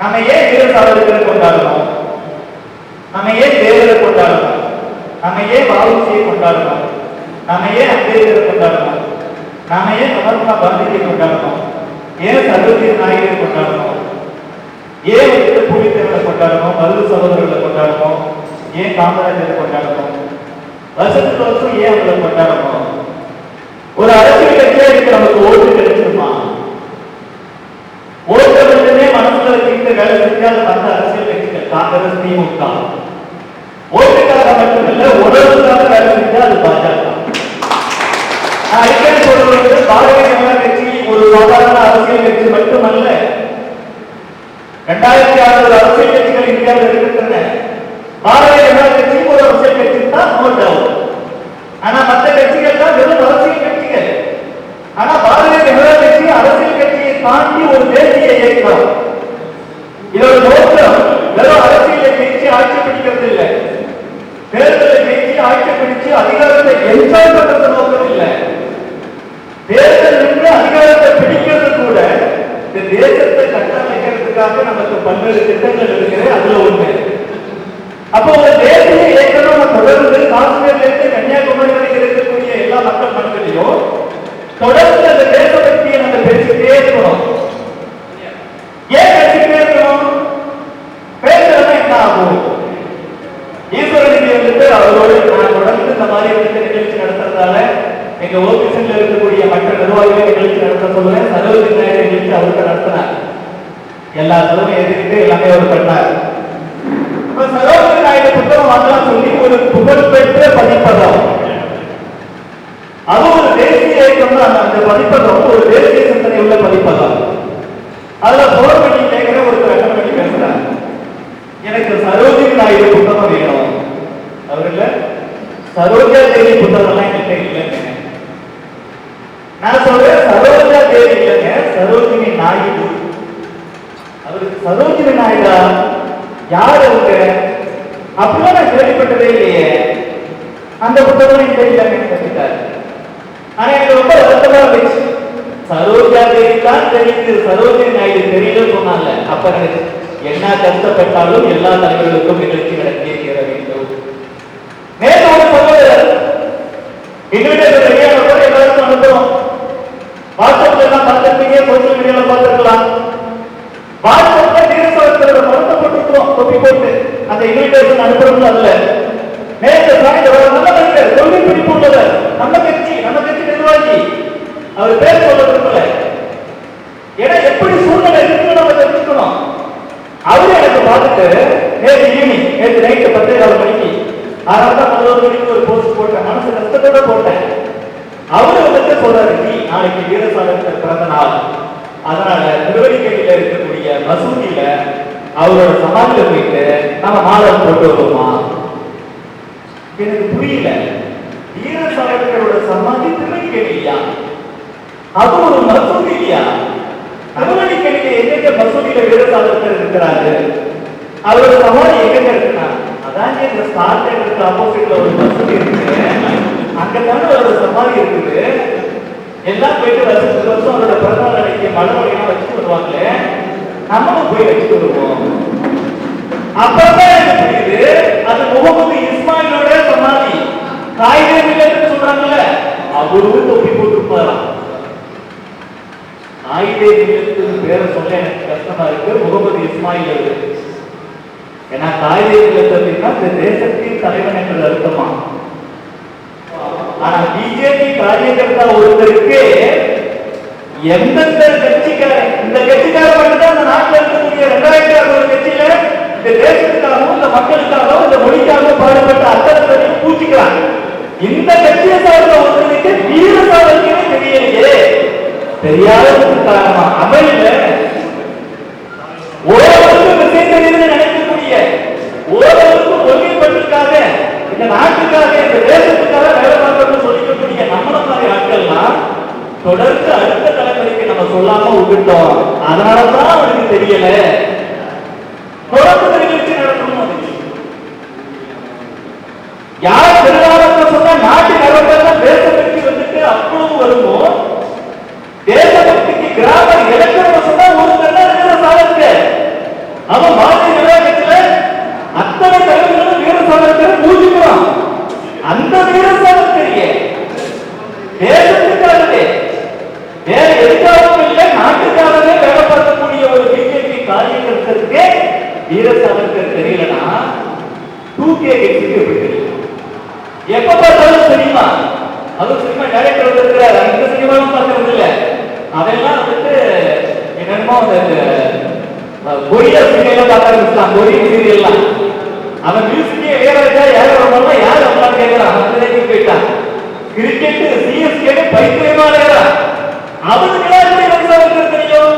நம்ம ஏன் வீர சாவர்கரை கொண்டாடணும்? நம்ம ஏன் தேவரை கொண்டாடணும்? நம்ம ஏன் வஉசியை கொண்டாடணும்? நம்ம ஏன் அம்பேத்கரை கொண்டாடணும்? நாம ஏன் மகாத்மா காந்தியை கொண்டாடணும்? ஏன் சரோஜினி நாயுடுவை கொண்டாடணும்? ஏன் புலித்தேவரை கொண்டாடணும்? மருது சகோதரர்களை கொண்டாடணும்? ஏன் காமராஜரை கொண்டாடணும்? வருஷத்துக்கு வருஷம் ஏன் அவங்களை கொண்டாடணும்? ஒரு அரசியல் கட்சியா நமக்கு ஓட்டு கிடைச்சிருமா? ஓட்டு மட்டுமே மனசுல வச்சுக்கிட்டு வேலை செஞ்சால் வந்த அரசியல் கட்சிகள் காங்கிரஸ், திமுக ஓட்டுக்காக மட்டுமல்ல உணர்வுக்காக வேலை செஞ்சா அது பாஜக. அடிக்கடி சொல்றது பாரதிய ஜனதா கட்சி ஒரு சாதாரண அரசியல் கட்சி மட்டுமல்ல. 2600 அரசியல் கட்சிகள் இந்தியாவில் இருக்கின்றன. பாரதிய ஜனதா கட்சி ஒரு அரசியல் கட்சி தான், நோ டவுட். ஆனா மற்ற கட்சிகள் தான் வெறும் அரசியல் கட்சிகள். ஆனா பாரதிய ஜனதா கட்சி அரசியல் கட்சியை தாண்டி ஒரு தேசிய இயக்கம். இதோட நோக்கம் வெறும் அரசியலை ஜெயிச்சு ஆட்சி பிடிக்கிறது இல்லை, தேர்தலை ஜெயிச்சு ஆட்சி பிடிச்சு அதிகாரத்தை என்ஜாய் பண்றது நோக்கம் இல்லை. தேர்தல் நின்று அதிகாரத்தை பிடிக்கிறது கூட இந்த தேசத்தை கட்டமைக்கிறதுக்காக நமக்கு பல்வேறு திட்டங்கள் இருக்கிறது. அதுல ஒண்ணு. அப்போ ஒரு தேசிய இயக்கம் நம்ம தொடர்ந்து காஷ்மீர்ல இருந்து கன்னியாகுமரி வரை இருக்கக்கூடிய எல்லா மக்கள் மனதிலையும் தொடர்ந்து அந்த தேசபக்தியை நம்ம பேசிக்கிட்டே இருக்கணும். ஏன் பேசிக்கிட்டே இருக்கணும்? பேசுறதுனா என்ன ஆகும்? ஈஸ்வரன் வந்துட்டு அவரோடு நான் தொடர்ந்து இந்த மாதிரி வந்து நிகழ்ச்சி நடத்துறதால எங்க ஓபிஎஸ்ல இருக்கக்கூடிய மற்ற நிர்வாகிகளை நிகழ்ச்சி நடத்த சொல்லுவேன். சரோஜினி நாயுடு நிகழ்ச்சி அவருக்கு நடத்தினார். எல்லா செலவும் எதிர்த்து எல்லாமே அவர் பண்ணார். சரோஜினி நாயுடு புத்தகம் வாங்கலாம் சொல்லி ஒரு புகழ்பெற்ற பதிப்பகம், அது ஒரு தேசிய இயக்கம் தான். அந்த பதிப்பகம் ஒரு தேசிய சிந்தனை உள்ள பதிப்பகம். அதுல போர் பண்ணி கேட்கிற ஒரு ரெக்கமெண்ட் பண்ணி பேசுறாங்க, எனக்கு சரோஜினி நாயுடு புத்தகம் வேணும். அவர் இல்ல சரோஜா தேவி புத்தகம்லாம் என்கிட்ட இல்லைங்க. நான் சொல்றேன் சரோஜா தேவி இல்லைங்க, சரோஜினி நாயுடு. அவருக்கு சரோஜினி நாயுடா யார் அவங்க? அப்படிலாம் நான் கேள்விப்பட்டதே இல்லையே. அந்த புத்தகம் என்கிட்ட இல்லைன்னு சொல்லிட்டாரு. ஆனா எனக்கு ரொம்ப வருத்தமா இருந்துச்சு. சரோஜா தேவி தான் தெரியுது, சரோஜினி நாயுடு தெரியல சொன்னாங்க. அப்ப எனக்கு என்ன கஷ்டப்பட்டாலும் எல்லா தலைவர்களுக்கும் நிகழ்ச்சி நடத்தியே தீர வேண்டும். நேற்று ஒரு சொல்லுவார், இன்விடேஷன் ரெடியான கூட எல்லாருக்கும் அனுப்புறோம். வாட்ஸ்அப்ல எல்லாம் பார்த்திருப்பீங்க, சோசியல் மீடியால பார்த்திருக்கலாம். வாட்ஸ்அப்ல வீரசாவர்கரோட படத்தை போட்டுருக்கோம், தொப்பி போட்டு அந்த இன்விடேஷன் அனுப்புறோம். அதுல நேற்று சாயந்தரம் நல்ல மனிதர், கொள்கை பிடிப்பு உள்ளவர், நம்ம கட்சி நிர்வாகி, அவர் பேர் சொல்றதுக்குள்ள ஏன்னா எப்படி சூழ்நிலை இருக்குன்னு நம்ம தெரிஞ்சுக்கணும். அவரு எனக்கு பார்த்துட்டு நேற்று ஈவினிங், நேற்று நைட்டு 10:15 மணிக்கு 6:11 மணிக்கு ஒரு போஸ்ட் போட்டேன். மனசு கஷ்டத்தோட போட்டேன். அவரு வந்து சொல்றாரு, நீ நாளைக்கு வீரசாவர்கர் பிறந்த நாள், அதனால திருவள்ளிக்கேணியில இருக்கக்கூடிய மசூதியில அவரோட சமாதியில போயிட்டு நம்ம மாலை போட்டு வருவோமா? எனக்கு புரியல. வீரசாவர்கரோட சமாதி திருவள்ளிக்கேணியா? அது ஒரு மசூதி இல்லையா? திருவள்ளிக்கேணியில எங்க மசூதியில வீரசாவர்கர் இருக்கிறாரு? அவரோட சமாதி எங்க இருக்குன்னா அதான் இந்த ஸ்டார் தேட்டருக்கு ஆப்போசிட்ல ஒரு மசூதி இருக்கு, அங்கதான அவரோட சமாதி இருக்குது. எல்லாம் போயிட்டு வருஷத்துக்கு வருஷம் அவரோட பிறந்தநாள் அன்னைக்கு மலமொழியெல்லாம் வச்சுட்டு வருவாங்களே, நம்மளும் போய் வச்சுட்டு வருவோம். அப்பதான் எனக்கு புரியுது, அது முகமது இஸ்மாயிலோட சமாதி. காயிதே சொல்றாங்கல்ல, அவரும் தொப்பி போட்டுருப்பாராம். காயிதே பேரை சொல்ல எனக்கு கஷ்டமா இருக்கு. முகமது இஸ்மாயில் இருக்கு. ஏன்னா காயிதே இந்த தேசத்தின் தலைவன் என்று அர்த்தமா. ஆனா பிஜேபி காரியகர்த்தா ஒருத்தருக்கு எந்தெந்த கட்சிக்காரன், இந்த கட்சிக்காரன் மட்டும்தான் இந்த நாட்டில் இருக்கக்கூடிய 2600 கட்சியில இந்த தேசத்துக்காகவும் இந்த மக்களுக்காகவும் இந்த மொழிக்காகவும் பாடுபட்ட அத்தனை பூச்சிக்கிறாங்க. இந்த கட்சியை சார்ந்த ஒருத்தருக்கு வீர சாவர்கரே தெரியலையே. தெரியாததுக்கு காரணமா அமையல. ஓரளவுக்கு விஷயம் தெரியுதுன்னு நினைக்கக்கூடிய, ஓரளவுக்கு கொள்கைப்பட்டிருக்காக இந்த நாட்டுக்காக இந்த தேசத்துக்காக வேலை பார்க்கணும்னு சொல்லிக்கக்கூடிய நம்மள மாதிரி ஆட்கள்லாம் தொடர்ந்து அடுத்த தலைமுறைக்கு நம்ம சொல்லாம விட்டுட்டோம். அதனாலதான் அவனுக்கு தெரியல. தொடர்ந்து நிகழ்ச்சி நடத்தணும். யார் திருநாளத்தை சொன்னா நாட்டு நலன் தேசபக்தி வந்துட்டு அவ்வளவு வருமோ, தேசபக்திக்கு கிராம இலக்கணம் சொன்னா ஒரு சாவர்கர் காரியம் இருக்கிறதுக்கே வீர சாவர்கர் தெரியலனா 2K கிட்ஸ்க்கு எப்படி தெரியும்? எப்ப பார்த்தாலும் சினிமா, அது சினிமா டைரக்டர் இருக்கிறார், இந்த சினிமாவும் பார்க்கறது இல்ல. அதெல்லாம் வந்துட்டு என்னமோ கொரியன் சீரியல் பார்க்க ஆரம்பிச்சான். கொரியன் சீரியல்லாம் அவன் மியூசிக்கே இளையராஜா யாரும் வரணும் யார் அவங்களாம் கேட்கறான். அந்த போயிட்டான். கிரிக்கெட் சிஎஸ்கே பைத்தியமா அவனுக்குலாம் எப்படி வந்து தெரியும்?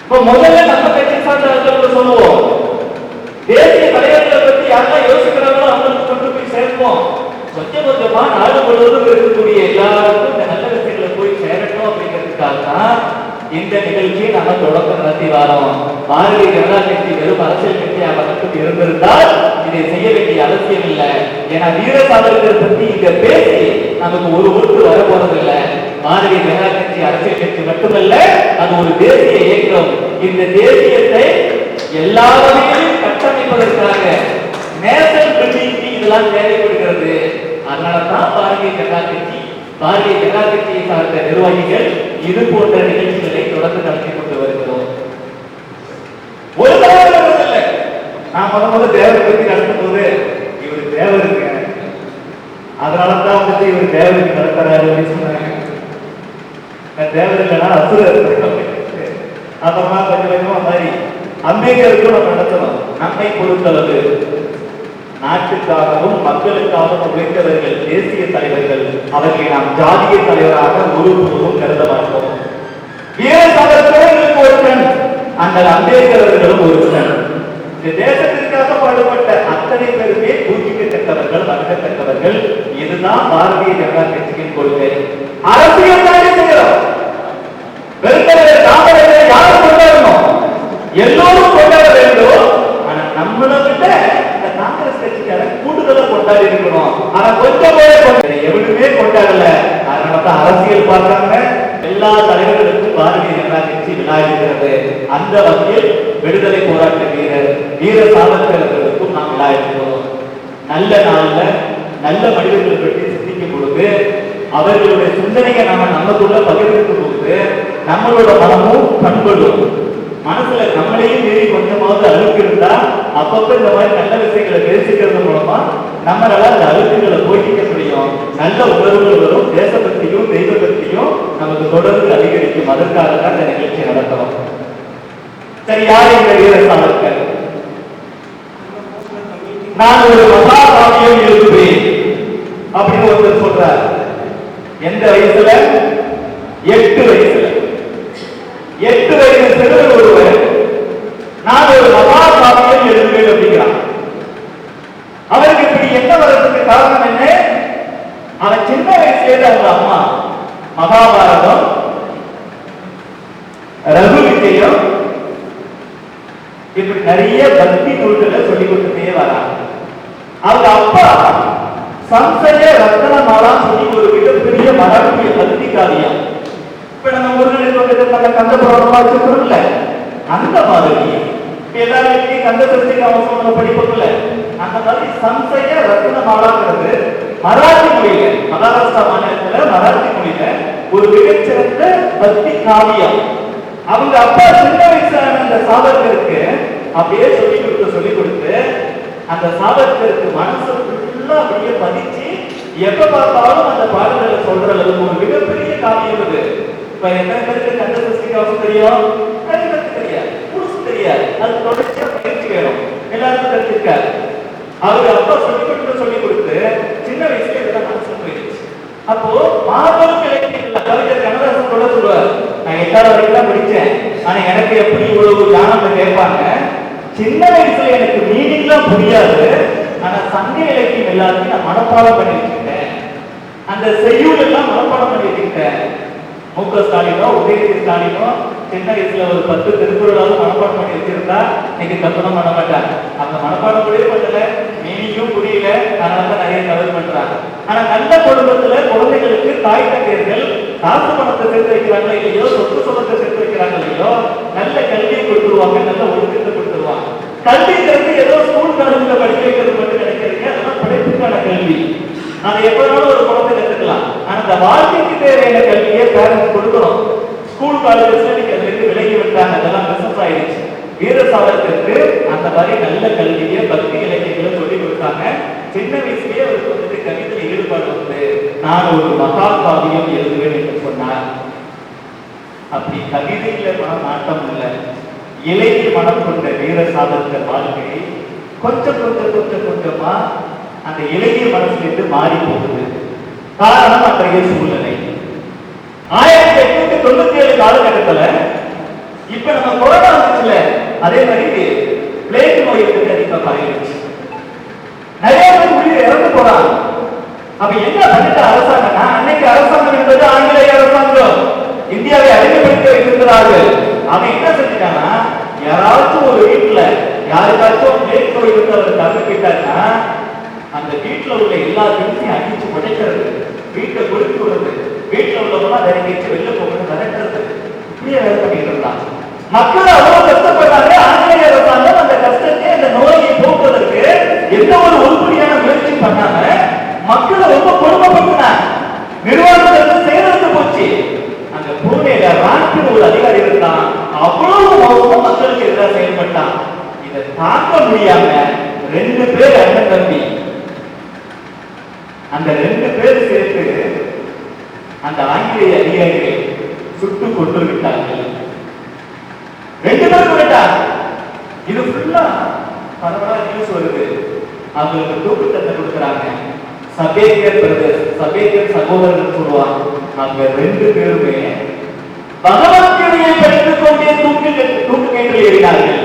இப்ப முதல்ல நம்ம கட்சி சார்ந்தவர்கள் சொல்லுவோம், தேசிய தலைவர்களை பத்தி யாரெல்லாம் யோசிக்கிறாங்களோ அவங்களுக்கு கொண்டு போய் சேர்ப்போம். கொஞ்சம் கொஞ்சமா நாடு முழுவதும் இருக்கக்கூடிய எல்லாருக்கும் இந்த நல்ல விஷயங்களை போய் சேரட்டும் அப்படிங்கிறதுக்காக தான் இந்த நிகழ்ச்சியை நம்ம தொடக்கம் நடத்தி வரோம். பாரதிய ஜனதா கட்சி வெறும் அரசியல் கட்சியாக மட்டும் இருந்திருந்தால் இதை செய்ய வேண்டிய அவசியம் இல்லை. ஏன்னா வீர சாவர்கர் பத்தி இங்க பேசி நமக்கு ஒரு ஒன்று வர போறதில்லை. பாரதிய ஜனதா கட்சி அரசியல் கட்சி மட்டுமல்ல, அது ஒரு தேசிய இயக்கம். இந்த தேசியத்தை எல்லா வகையிலும் கட்டமைப்பதற்காக நேஷனல் பில்டிங் இதெல்லாம் தேவைப்படுகிறது. அதனாலதான் பாரதிய ஜனதா கட்சியை சார்ந்த நிர்வாகிகள் இது போன்ற நிகழ்ச்சிகளை தொடர்ந்து நடத்தி கொண்டு வருகிறோம். ஒரு தடவை இல்லை, நான் முதல்ல தேவரை பற்றி நடத்தும் போது இவர் தேவருங்க, அதனாலதான் வந்துட்டு இவர் தேவருக்கு நடத்துறாரு அப்படின்னு சொன்னாங்க. தேவர் இல்லைன்னா அசுரர். அப்புறமா கொஞ்சம் கொஞ்சமா மாதிரி அம்பேத்கருக்கும் நம்ம நடத்தணும். நம்மை பொறுத்தளவு நாட்டுக்காகவும் மக்களுக்காகவும் உழைத்தவர்கள் தேசிய தலைவர்கள், அவர்களை நாம் ஜாதிய தலைவராக ஒருபோதும் கருத மாட்டோம். வீர சாவர்கர் ஒருத்தன், அந்த அம்பேத்கர் அவர்களும் ஒருத்தன். இந்த தேசத்திற்காக பாடுபட்ட அத்தனை பேருமே பூஜிக்கத்தக்கவர்கள், வணங்கத்தக்கவர்கள். இதுதான் பாரதிய ஜனதா கட்சியின் கொள்கை. அரசியல் தானே செய்கிறோம். வெறுத்தவர்கள் காமராஜரை யாரும் கொண்டாடணும், எல்லோரும் கொண்டாட வேண்டும். ஆனா நம்மளை விட இந்த காங்கிரஸ் கட்சிக்கார கூடுதலா கொண்டாடி இருக்கணும். ஆனா கொஞ்சம் எவனுமே கொண்டாடல. அதனாலதான் அரசியல் பார்க்காம எல்லா தலைவர்களுக்கும் பாரதிய ஜனதா கட்சி விழா இருக்கிறது. அந்த வகையில் விடுதலை போராட்ட வீரர் வீர சாவர்கர் அவர்களுக்கும் நாம் விழா இருக்கிறோம். நல்ல நாள்ல நல்ல மனிதர்களை பற்றி சிந்திக்கும் பொழுது, அவர்களுடைய சிந்தனையை நாம நமக்குள்ள பகிர்ந்துக்கும் போது நம்மளோட மனமும் பண்படும். மனசுல நம்மளையும் மீறி கொஞ்சமாவது அழுக்கு இருந்தா அப்பப்ப இந்த மாதிரி நல்ல விஷயங்களை பேசிக்கிறது மூலமா நம்மளால அந்த அழுக்குகளை போக்கிக்க முடியும். நல்ல உணர்வுகள் வரும். தேசபக்தியும் தெய்வ பக்தியும் நமக்கு தொடர்ந்து அதிகரிக்கும். அதற்காக தான் இந்த நிகழ்ச்சி நடத்துறோம். சரி, யார் இந்த வீர சாவர்கர்? நான் ஒரு மகாகாவியம் எழுதுவேன் அப்படின்னு ஒருத்தர் சொல்றார். எந்த வயசுல? 8 வயசுல. 8 வயது சிறுவர் ஒருவர் நான் ஒரு மகாகாவியம் எழுதுவேன் அப்படிங்கிறான். அவருக்கு இப்படி என்ன வர்றதுக்கு காரணம் என்ன? அவன் சின்ன வயசுல அவங்க அம்மா மகாபாரதம், ரகு விஜயம் இப்படி நிறைய பக்தி நூல்களை சொல்லிக் கொடுத்துட்டே வராங்க. அவங்க அப்பா சம்சய ரத்னமாலா சொல்லி ஒரு மிகப்பெரிய மராட்டிய பக்தி காவியம். இப்ப நம்ம முருகன் கந்த புராணமா வச்சிருக்கோம்ல, அந்த மாதிரி எல்லாருக்கும் கந்த சஷ்டி கவசம் படிப்போம்ல, அந்த மாதிரி சம்சய ரத்னமாலாங்கிறது மராட்டி மொழியில, மகாராஷ்டிரா மாநிலத்துல மராட்டி மொழியில ஒரு மிகச்சிறந்த பக்தி காவியம். அவங்க அப்பா சின்ன வயசான அந்த சாவர்கருக்கு அப்படியே சொல்லி கொடுத்து அந்த சாவர்கருக்கு மனசு ஃபுல்லா அப்படியே பதிச்சு எப்ப பார்த்தாலும் அந்த பாடல்களை சொல்ற அளவுக்கு ஒரு மிகப்பெரிய காவியம் இது. இப்ப என்ன பேருக்கு கந்த சஷ்டி கவசம் தெரியும்? தெரியாது, புதுசு தெரியாது. அது தொடர்ச்சியா பயிற்சி வேணும், எல்லாருக்கும் தெரிஞ்சிருக்காரு. அவரு அப்பா சொல்லி கொடுத்து சின்ன வயசுல இதெல்லாம் மனசு போயிடுச்சு. அப்போ மாபெரும் இலக்கியங்கள் கவிஞர் கண்ணதாசன் சொல்ல சொல்லுவார், நான் 8வது வரைக்கும் தான் படிச்சேன், ஆனா எனக்கு எப்படி இவ்வளவு ஞானம் கேட்பாங்க. சின்ன வயசுல எனக்கு மீனிங்லாம் புரியாது, ஆனா சங்க இலக்கியம் எல்லாத்தையும் நான் மனப்பாடம் பண்ணி வச்சுக்கிட்டேன். அந்த செய்யுள் எல்லாம் மனப்பாடம் பண்ணி வச்சுக்கிட்டேன். மு.க. ஸ்டாலினோ உதயநிதி ஸ்டாலினோ சின்ன வயசுல ஒரு 10 திருக்குறளாவது மனப்பாடம் பண்ணி வச்சிருந்தா இன்னைக்கு தப்புதான் பண்ண மாட்டாங்க. அந்த மனப்பாடம் கூட பண்ணல, மீனிங்கும் புரியல, அதனாலதான் நிறைய தவறு பண்றாங்க. ஆனா நல்ல குடும்பத்துல குழந்தைகளுக்கு தாய் தந்தையர்கள் காசு பணத்தை சேர்த்து வைக்கிறாங்களோ இல்லையோ, சொத்து சொந்தத்தை சேர்த்து வைக்கிறாங்க இல்லையோ, நல்ல கல்வியை கொடுத்துருவாங்க, நல்ல ஒழுக்கத்தை கொடுத்துருவாங்க. கல்விங்கிறது ஏதோ ஸ்கூல் காலேஜ்ல படிக்க வைக்கிறது மட்டும் நினைக்கிறீங்க, அதெல்லாம் படிப்புக்கான கல்வி. அதை எப்பனாலும் ஒரு குழந்தை கத்துக்கலாம். ஆனா அந்த வாழ்க்கைக்கு தேவையான கல்வியை பேரண்ட்ஸ் கொடுக்கணும். ஸ்கூல் காலேஜஸ்ல இன்னைக்கு அதுல இருந்து விலகி விட்டாங்க, அதெல்லாம் பிசினஸ் ஆயிடுச்சு. வீர சாவர்கருக்கு அந்த மாதிரி நல்ல கல்வியை பக்தி இலக்கியங்களை சொல்லி கொடுத்தாங்க. சின்ன வயசுலயே அவருக்கு வந்துட்டு கவிதை ஈடுபாடு வந்து நான் ஒரு மகாகாவியம் எழுதுவேன் என்று சொன்னார். அப்படி கவிதையில நாட்டம் இல்லை, இலக்கிய மனம் கொண்ட வீர சாவர்கர் வாழ்க்கை கொஞ்சமா அந்த இலக்கிய மனசுலேருந்து மாறி போகுது. காரணம் அத்தகைய சூழ்நிலை. 1897 காலகட்டத்துல இப்ப நம்ம கொரோனா வந்துச்சுல, அதே மாதிரி பிளேக் நோய் வந்து அதிகமா பரவிடுச்சு. நிறைய பேர் உயிர் இறந்து போறாங்க. அப்ப என்ன பண்ணிட்ட அரசாங்கம்னா, அன்னைக்கு அரசாங்கம் என்பது ஆங்கிலேய அரசாங்கம் இந்தியாவை அடிமைப்படுத்தி வைத்திருக்கிறார்கள். அவன் என்ன செஞ்சுட்டாங்கன்னா, யாராச்சும் ஒரு வீட்டுல யாருக்காச்சும் பிளேக் நோய் வந்து அவர் தவிர்க்கிட்டாருன்னா அந்த வீட்டுல உள்ள எல்லா தினத்தையும் அடிச்சு உடைக்கிறது, வீட்டை கொடுத்து விடுறது, வீட்டுல உள்ளவங்க விரைக்கிச்சு வெளில போகணும் விரட்டுறது, இப்படியே வேலை பண்ணிட்டு இருந்தாங்க. மக்கள் அவ்வளவு கஷ்டப்பட்டாங்க. ஆங்கிலேய அரசாங்கம் அந்த கஷ்டத்தை, அந்த நோயை போக்குவதற்கு எந்த ஒரு உருப்படியான முயற்சி பண்ணாம மக்களை ரொம்ப கொடுமைப்படுத்தினாங்க. நிர்வாகத்தை செயலிழந்து போச்சு. அங்க பூனேல ராணிக்கு ஒரு அதிகாரி இருந்தான், அவ்வளவு மோசமா மக்களுக்கு எதிராக செயல்பட்டான். இதை தாக்க முடியாம 2 பேர் அண்ணன் தம்பி, அந்த 2 பேர் சேர்த்து அந்த ஆங்கிலேய அதிகாரிகளை சுட்டு கொண்டு விட்டார்கள். 2 பேர் போயிட்டாங்க. இது ஃபுல்லா பரவலா நியூஸ் வருது. அவங்களுக்கு தூக்கு தண்டனை கொடுக்குறாங்க. சபேக்கர் பிரதர்ஸ், சபேக்கர் சகோதரர்கள் சொல்லுவாங்க. அவங்க 2 பேருமே பகவத்கீதையை படித்துக் கொண்டே தூக்கு கேட்டு ஏறினார்கள்.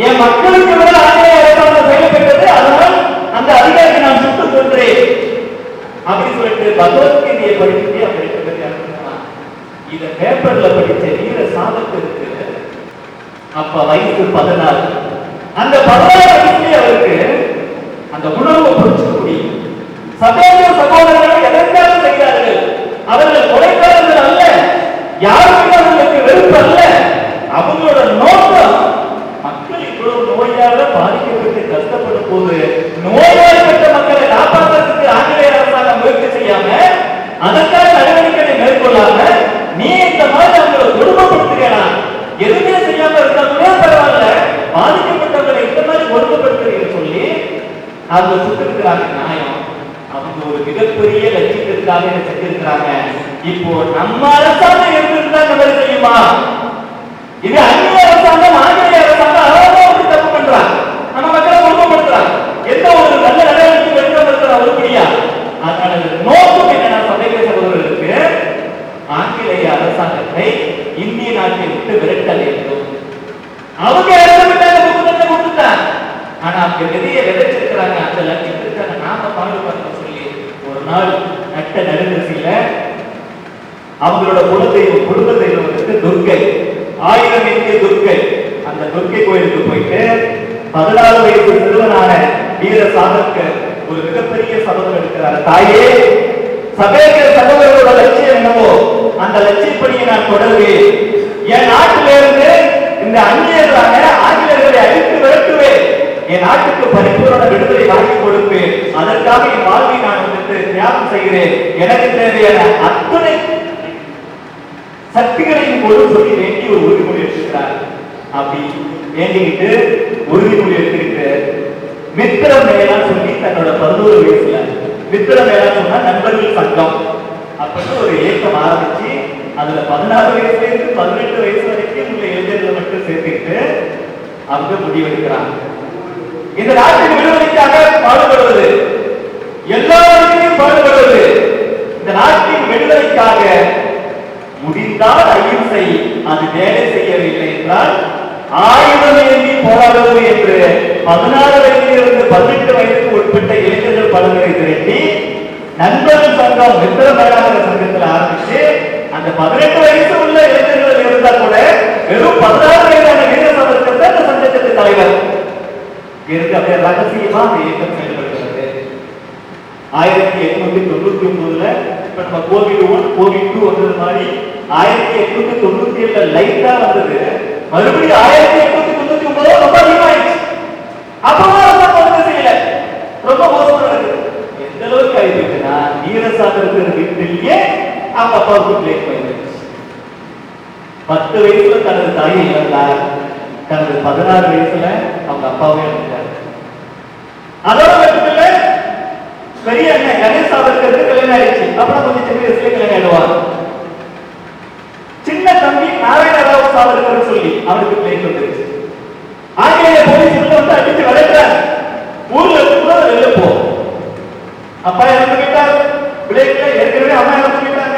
என் மக்களுக்கு மேல ஆங்கிலேய அரசாங்கம் செயல்பட்டது, அதனால் அந்த அதிகாரியை நான் சுட்டுக் கொன்றேன் அப்படின்னு சொல்லிட்டு பகவத்கீதையை படிச்சுட்டு அவங்க 2 பேரும் இத பேப்பர்ல படிச்ச வீர சாவர்கருக்கு அப்ப வயசு 14. அந்த 14 வயசுலயே அவருக்கு அந்த உணர்வை புரிஞ்சுக்க முடியும். சபேக்கர் சகோதரர்கள் எதற்காக செய்கிறார்கள்? அவர்கள் கொலைக்காரர்கள் அல்ல, யாருக்கும் அவர்களுக்கு வெறுப்பு அல்ல. அவங்களோட நோக்கம் மக்கள் இவ்வளவு நோயால பாதிக்கப்பட்டு கஷ்டப்படும் போது நோய்வாய்ப்பட்ட மக்களை காப்பாற்றுறதுக்கு ஆங்கிலேய அரசாங்கம் முயற்சி செய்யாம, அதற்கான நடவடிக்கைகளை மேற்கொள்ளாம, நீ இந்த மாதிரி அவங்களை கொடுமைப்படுத்துகிறான், எதுவுமே செய்யாம இருந்தா கூட பரவாயில்ல, பாதிக்கப்பட்டவர்களை இந்த மாதிரி கொடுமைப்படுத்துறீங்கன்னு சொல்லி அவங்க சுட்டிருக்கிறாங்க. நியாயம். அவங்க ஒரு மிகப்பெரிய லட்சியத்திற்காக செஞ்சிருக்கிறாங்க. இப்போ நம்ம அரசாங்கம் இருந்திருந்தா இந்த மாதிரி செய்யுமா? இது அந்நிய அரசாங்கம், ஆங்கிலேய அரசாங்கம் அழகா ஒரு தப்பு பண்றாங்க, நம்ம மக்களை கொடுமைப்படுத்துறாங்க. எந்த ஒரு நல்ல நடவடிக்கை எடுக்க உருப்படியா? அதனால நோக்கம் என்னன்னா, சபேக்கர் சகோதரர்களுக்கு ஆங்கிலேய அரசாங்கத்தை இந்திய நாட்டை விட்டு விரட்ட வேண்டும். அவங்க கொடுத்துட்டாங்க. ஆனா அவங்க விதையை விதைச்சிருக்கிறாங்க. அந்த லட்சியத்திற்காக நாம பாடுபடுறோம் சொல்லி ஒரு நாள் நட்ட நடுநிசையில அவங்களோட குடும்ப தெய்வம் வந்துட்டு துர்க்கை, 1000 இந்திய துர்க்கை, அந்த துர்க்கை கோயிலுக்கு போயிட்டு 14 வயசு சிறுவனான வீர சாவர்கர் ஒரு மிகப்பெரிய சபதம் எடுக்கிறார். தாயே, சபேக்கர் சகோதரரோட லட்சியம் என்னவோ அந்த லட்சியப்படியை நான் தொடர்வேன். என் நாட்டிலிருந்து இந்த அந்நியர்களான ஆங்கிலேயர்களை அழித்து விரட்டுவேன். என் நாட்டுக்கு பரிபூரண விடுதலை வாங்கி கொடுப்பேன். அதற்காக என் வாழ்வை நான் வந்துட்டு தியாகம் செய்கிறேன். எனக்கு தேவையான அத்தனை சக்திகளையும் கொடு சொல்லி வேண்டி ஒரு உறுதிமொழி எடுத்துக்கிறார். அப்படி வேண்டிக்கிட்டு உறுதிமொழி எடுத்துக்கிட்டு மித்திரம் மேலாம் சொல்லி தன்னோட 11 வயசுல மித்திரம் மேலாம் சொன்னா நண்பர்கள் சங்கம் அப்படின்னு ஒரு இயக்கம் ஆரம்பிச்சு அதுல 16 வயசுல இருந்து 18 வயசு வரைக்கும் உள்ள இளைஞர்களை மட்டும் சேர்த்துக்கிட்டு அவங்க முடிவெடுக்கிறாங்க. இந்த நாட்டின் விடுதலைக்காக பாடுபடுவது, எல்லாருக்கும் பாடுபடுவது, இந்த நாட்டின் விடுதலைக்காக முடிந்தால் அகிம்சை, அது வேலை செய்யவில்லை என்றால் ஆயுதம் ஏந்தி போராடுவது என்று 16 வயதிலிருந்து 18 வயதுக்கு உட்பட்ட இளைஞர்கள் பலரை திரட்டி நண்பர்கள் சங்கம், மித்திர மேலாளர் சங்கத்தில் ஆரம்பிச்சு அந்த 18 வயசு உள்ள இளைஞர்கள் இருந்தா கூட வெறும் 16 வயதான வீர சாவர்கர் அந்த சங்கத்திற்கு தலைவர் இருந்து அப்படியே ரகசியமா அந்த இயக்கம் செயல்படுகிறது. 1899 இப்ப நம்ம கோவிட் 2 வந்தது மாதிரி 1897 லைட்டா வந்தது. மறுபடியும் 1899 ரொம்ப அதிகமாயிடுச்சு. அப்பவும் ரொம்ப செய்யல, ரொம்ப மோசமா நடக்குது. எந்த அளவுக்கு ஆயிடுச்சுன்னா வீர சாவர்கர் வீட்டிலேயே அவங்க அப்பாவுக்கு பிளேட் போயிடுச்சு. 10 வயசுல தனது தாயை இழந்தார். 16 வயசுல அவங்க அப்பாவே இருந்தார். அதோட மட்டுமில்ல, பெரிய அண்ணன் கணேஷ் சாவர்கருக்கு கல்யாணம் ஆயிடுச்சு. அப்புறம் கொஞ்சம் சின்ன வயசுல கல்யாணம் ஆயிடுவார். சின்ன தம்பி நாராயணராவ் சாவர்கர் சொல்லி அவருக்கு பிளேட் வந்துருச்சு. ஆங்கிலேய போலீஸ் உள்ள வந்து அடிச்சு வளர்க்கிறார். ஊர்ல இருந்து வெளில போ. அப்பா இறந்து போயிட்டார். பிளேட்ல ஏற்கனவே அம்மா இறந்து போயிட்டாங்க.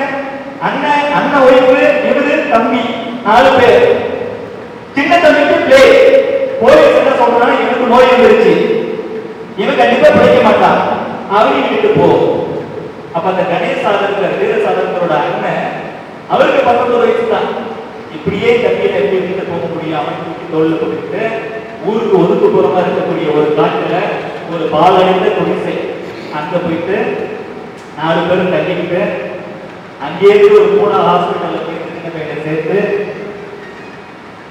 அண்ணன் ஒய்ஃபு, இவரு தம்பி, 4 பேர். சின்ன தம்பிக்கு பிளேட். போலீஸ் என்ன சொல்றாங்க, இவனுக்கு நோய் வந்துருச்சு, இவன் கண்டிப்பா பிழைக்க மாட்டான், அவங்க வீட்டுக்கு போ. அப்ப அந்த கணேஷ் சாவர்கர், வீர சாவர்கரோட அண்ணன், அவருக்கு 19 வயசு தான். இப்படியே தம்பியை எப்படி வீட்டு போக முடியும், அவன் தூக்கி தோல்ல போட்டுக்கிட்டு ஊருக்கு ஒதுக்குப்புறமா இருக்கக்கூடிய ஒரு காட்டுல ஒரு பாலடைந்த குடிசை, அங்க போயிட்டு 4 பேரும் தங்கிக்கிட்டு அங்கேயே ஒரு 3 ஹாஸ்பிட்டல்ல போய் சின்ன பையனை சேர்த்து,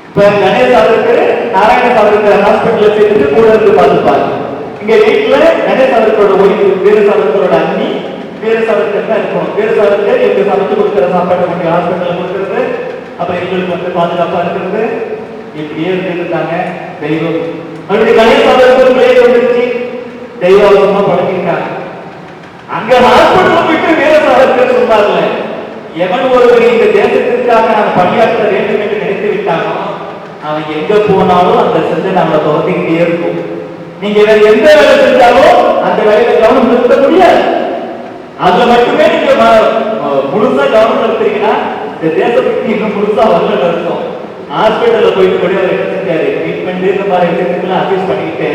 இப்ப கணேஷ் சாவர்கர் நாராயண சாவர்கர் ஹாஸ்பிட்டல்ல சேர்த்துட்டு கூட இருந்து பார்த்துப்பாரு. இங்க வீட்டுல கணேஷ் சாவர்கரோட ஒய்ஃபு, வீர சாவர்கரோட அண்ணி, வீர சாவர்கர் தான் இருக்கணும். வீர சாவர்கர் இவங்க சமைச்சு கொடுக்குற சாப்பாட்டை கொண்டு ஹாஸ்பிட்டல்ல கொடுக்கறது, அப்புறம் எங்களுக்கு வந்து பாதுகாப்பா இருக்கிறது, இப்படியே இருந்துட்டாங்க. தெய்வம் மறுபடியும் கணேஷ் சாவர்கர் பிளேட் வந்துருச்சு, தெய்வமா பழகிட்டாங்க. அங்க ஹாஸ்பிட்டல் போயிட்டு வீர சாவர்கர் சொன்னார்ல, எவன் ஒருவர் இந்த தேசத்திற்காக நான் பணியாற்ற வேண்டும் என்று நினைத்து விட்டானோ அவன் எங்க போனாலும் அந்த செஞ்சு நம்மளை துரத்திக்கிட்டே இருக்கும். நீங்க வேற எந்த வேலை செஞ்சாலும் அந்த வேலையில கவனம் செலுத்த முடியாது. அதுல மட்டுமே நீங்க முழுசா கவனம் செலுத்துறீங்கன்னா இந்த தேசத்துக்கு இன்னும் முழுசா வரல இருக்கும். ஹாஸ்பிட்டல்ல போயிட்டு கூட அவர் என்ன செஞ்சாரு, ட்ரீட்மெண்ட் இந்த மாதிரி விஷயத்துக்கெல்லாம் அட்வைஸ் பண்ணிக்கிட்டு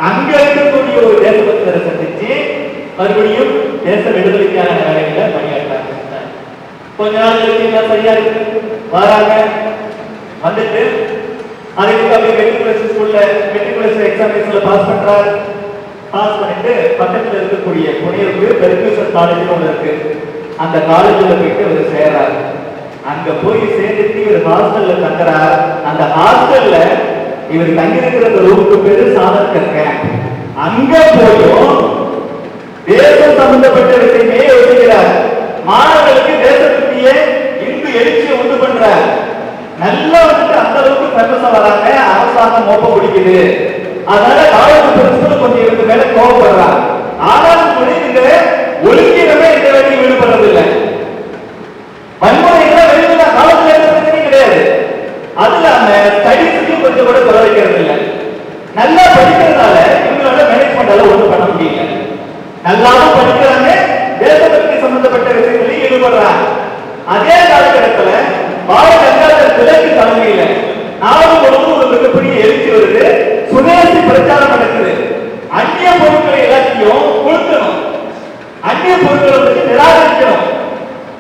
அங்க இருக்கக்கூடிய ஒரு தேசபக்தரை சந்திச்சு மறுபடியும் தேச விடுதலைக்கான வேலைகளை பணியாற்றாங்க. கொஞ்ச நாள் கழிச்சு சரியா இருக்கு வராங்க. வந்துட்டு அதுக்கு அப்படியே மெட்ரிகுலேஷன் ஸ்கூல்ல மெட்ரிகுலேஷன் எக்ஸாமினேஷன்ல பாஸ் பண்றாரு. பாஸ் பண்ணிட்டு பக்கத்துல இருக்கக்கூடிய புனியருக்கு பெர்க்யூஷன் காலேஜ் ஒன்று இருக்கு, அந்த காலேஜ்ல போயிட்டு இவர் சேர்றாரு. அங்க போய் சேர்ந்துட்டு இவர் ஹாஸ்டல்ல தங்குறார். அந்த ஹாஸ்டல்ல இவர் தங்கியிருக்கிற ரூமுக்கு பேரு சாவர்கர் கேம்ப். அங்க போயும் தேசம் சம்பந்தப்பட்ட விஷயமே யோசிக்கிறார். மாணவர்களுக்கு தேசபக்தியை இந்து எழுச்சியை உண்டு பண்றார். நல்லா வந்துட்டு அந்த அளவுக்கு ஃபேமஸா வராங்க. அரசாங்கம் மோப்பம் பிடிக்குது, அதனால காலேஜ் பிரின்சிபல் கொஞ்சம் இவருக்கு மேல கோவப்படுறாங்க. ஆனாலும் கூட இந்த ஒழுங்கினமே இந்த வேலையில் ஈடுபடுறதில்லை. வன்முறைகளை வெளியில காலத்துல எந்த பிரச்சனையும் கிடையாது. அது இல்லாம ஸ்டடிஸுக்கு கொஞ்சம் கூட குறைக்கிறது இல்லை. நல்லா படிக்கிறதுனால இவங்களோட மேனேஜ்மெண்டால ஒன்றும் பண்ண முடியல. நல்லாவும் படிக்கிறாங்க, தேசபக்தி சம்பந்தப்பட்ட விஷயங்களையும் ஈடுபடுறாங்க. அதே காலகட்டத்துல பால கங்காதர் திலக் தலைமையில நாடு முழுவதும் ஒரு மிகப்பெரிய எழுச்சி வருது. சுதேசி பிரச்சாரம் நடக்குது. அந்நிய பொருட்களை எல்லாத்தையும் கொடுக்கணும், அந்நிய பொருட்களை பற்றி நிராகரிக்கணும்.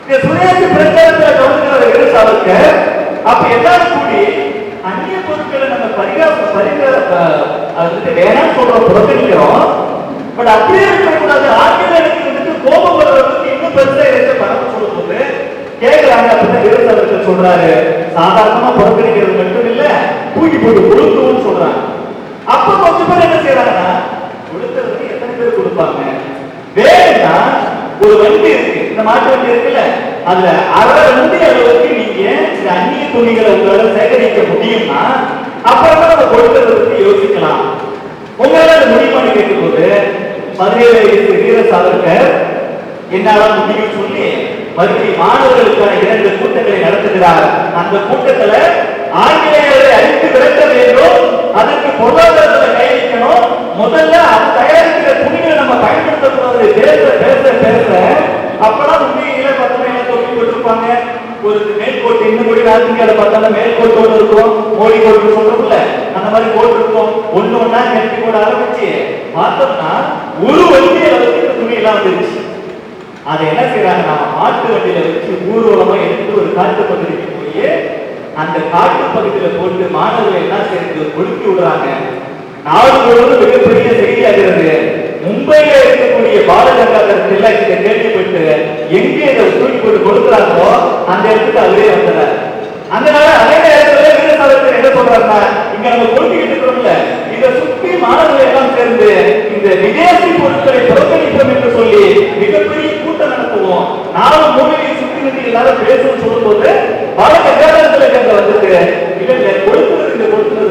இந்த சுதேசி பிரச்சாரத்துல கவனிக்கிற வீர சாவர்கர் அப்ப எல்லாரும் கூடி அந்நிய பொருட்களை நம்ம வேணாம் சொல்றோம், புறக்கணிக்கிறோம். பட் அப்படியே இருக்கக்கூடாது. ஆங்கிலேயருக்கு வந்துட்டு கோபம் வர்றதுக்கு இன்னும் பெருசா ஏதாச்சும் பணம் சொல்லும் போது கேட்கிறாங்க. அப்படின்னா வீர சாவர்கர் சொல்றாரு, சாதாரணமா புறக்கணிக்கிறது மட்டும் இல்ல, தூக்கி போட்டு கொடுக்கணும்னு சொல்றாங்க. அப்ப கொஞ்சம் பேர் என்ன செய்யறாங்கன்னா, கொடுக்கறதுக்கு எத்தனை பேர் கொடுப்பாங்க, வேணும்னா ஒரு வண்டி இருக்கு, இந்த மாட்டு வண்டி இருக்குல்ல, அதுல அரை வண்டி அளவுக்கு நீங்க இந்த அந்நிய துணிகளை உங்களால சேகரிக்க முடியும்னா அப்புறமா நம்ம கொடுக்கறதுக்கு யோசிக்கலாம். உங்களால முடியுமான்னு கேட்கும் போது 17 வயசு வீர சாவர்கர் என்னால முடியும் சொல்லி மறுபடியும் மாணவர்களுக்கான 2 கூட்டங்களை நடத்துகிறார். அந்த கூட்டத்துல ஆங்கிலேயர்களை அழித்து விரட்ட வேண்டும், அதற்கு பொருளாதாரத்தை கையளிக்கணும், முதல்ல அது தயாரிக்கிற துணிகளை நம்ம பயன்படுத்தக்கூடாது. பேச பேச பேச அப்பதான் உண்மையில பத்தமையில தொகுதி போட்டிருப்பாங்க. ஒரு மேல்கோட்டு இன்னும் கூட ராத்திரிக்கால பார்த்தாலும் மேல்கோட்டோடு இருக்கும், மோடி கோட்டு சொல்றோம்ல, அந்த மாதிரி கோட்டு இருக்கும். ஒண்ணு ஒன்னா கட்டி போட ஆரம்பிச்சு பார்த்தோம்னா ஒரு வண்டி அளவுக்கு இந்த துணி எல்லாம் வந்துருச்சு. அதை என்ன செய்யறாங்கன்னா மாட்டு வண்டியில வச்சு ஊர்வலமா எடுத்து ஒரு காட்டு பகுதிக்கு போய் அந்த காட்டு பகுதியில போட்டு மாணவர்கள் என்ன சேர்ந்து ஒழுக்கி விடுறாங்க. நாடு முழுவதும் மிகப்பெரிய செய்தியாகிறது. மும்பையில இருக்கக்கூடிய பாலகங்காதர் திலக் இதை கேள்விப்பட்டு எங்கே இதை தூக்கி போட்டு கொடுக்குறாங்களோ அந்த இடத்துக்கு அவரே வந்தார். அதனால அதே நேரத்தில் வீர சாவர்கர் என்ன சொல்றாருன்னா, இங்க நம்ம கொடுத்துக்கிட்டு இருக்கிறோம்ல, இதை சுற்றி மாணவர்கள் எல்லாம் சேர்ந்து இந்த விதேசி பொருட்களை புறக்கணிப்போம் என்று சொல்லி மிகப்பெரிய கூட்டம் நடத்துவோம். நானும் மூலையை சுற்றி நின்று எல்லாரும் பேசணும்னு சொல்லும் போது பாலகங்காதர் திலக் அங்க வந்துட்டு இல்ல கொடுக்கிறது கொடுக்கிறது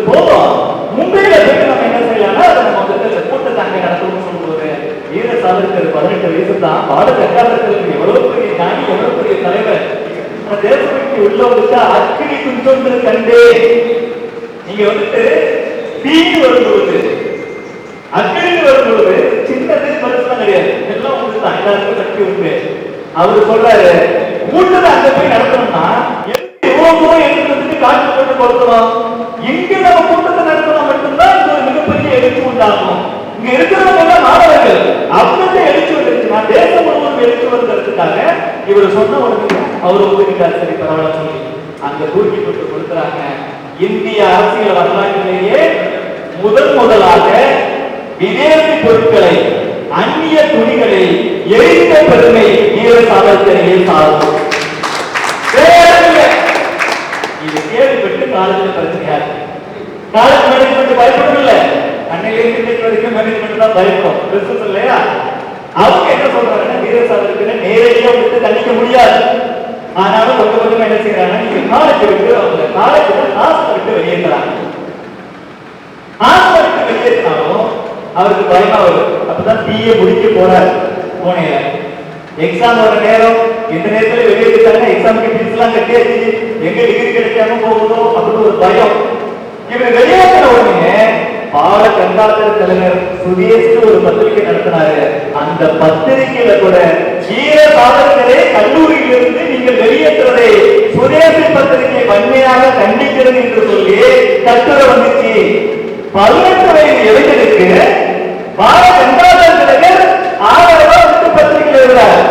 நீங்க வந்துட்டு தீனு வரும்பொழுது அக்னி வரும்பொழுது சின்னது பெருசுலாம் கிடையாது, எல்லாம் உங்களுக்கு தான், எல்லாருக்கும் சக்தி உண்டு. அவரு சொல்றாரு கூட்டத்தை அங்க போய் நடத்தணும்னா இவ்வளவு தூரம் எடுத்து வந்துட்டு காட்டு போட்டு கொடுக்கணும். இங்க நம்ம கூட்டத்தை நடத்தணும் மட்டும்தான் இது ஒரு மிகப்பெரிய எழுச்சி உண்டாகும். இங்க இருக்கிறவங்க எல்லாம் மாணவர்கள் அவங்க எழுச்சி வந்துருச்சுன்னா தேசம் முழுவதும் எழுச்சி வந்ததுக்காக இவர் சொன்ன உடனே அவர் ஒதுக்கிட்டார். சரி பரவாயில்ல சொல்லி அங்க தூக்கி போட்டு கொடுக்குறாங்க. இந்திய அரசியல் வரலாற்றிலேயே முதலாக விதேசி பொருட்களை அந்நிய துணிகளை எரித்த பெருமை வீர சாவர்கரையே சாரும். இது கேள்விப்பட்டு காலேஜில் பிரச்சனையாது. காலேஜ் மேனேஜ்மெண்ட் பயப்படும் இல்ல, அன்னையிலிருந்து வரைக்கும் மேனேஜ்மெண்ட் தான் பயப்படும். பிசினஸ் இல்லையா? அவங்க என்ன சொல்றாங்கன்னா வீர சாவர்கரை நேரடியா விட்டு தண்டிக்க முடியாது. ஆனாலும் கொஞ்சம் கொஞ்சமா என்ன செய்யறாங்க, நீங்க காலேஜ் விட்டு அவங்க காலேஜ்ல ஹாஸ்டல் விட்டு வெளியேறாங்க. ஹாஸ்டல் விட்டு வெளியேறினாலும் அவருக்கு பயமா வரும். அப்பதான் பிஏ முடிக்க போறாரு. போனேன் எக்ஸாம் வர நேரம், இந்த நேரத்துல வெளியேறாங்க, எக்ஸாமுக்கு ஃபீஸ் எல்லாம் கட்டியாச்சு, எங்க டிகிரி கிடைக்காம போகுதோ அப்படின்னு ஒரு பயம். இவர் வெளியேற்றின உடனே பால கங்காதர தலைவர் சுதேஷ் ஒரு பத்திரிகை நடத்தினாரு. அந்த பத்திரிகையில கூட வீர சாவர்கரை கல்லூரியிலிருந்து நீங்கள் வெளியேற்றதை சுதேசி பத்திரிகை வன்மையாக கண்டிக்கிறது என்று சொல்லி கட்டுரை வந்துச்சு. 18 வயது இளைஞருக்கு பால கங்காதர தலைவர் ஆதரவாக பத்திரிகை எழுதுறார்.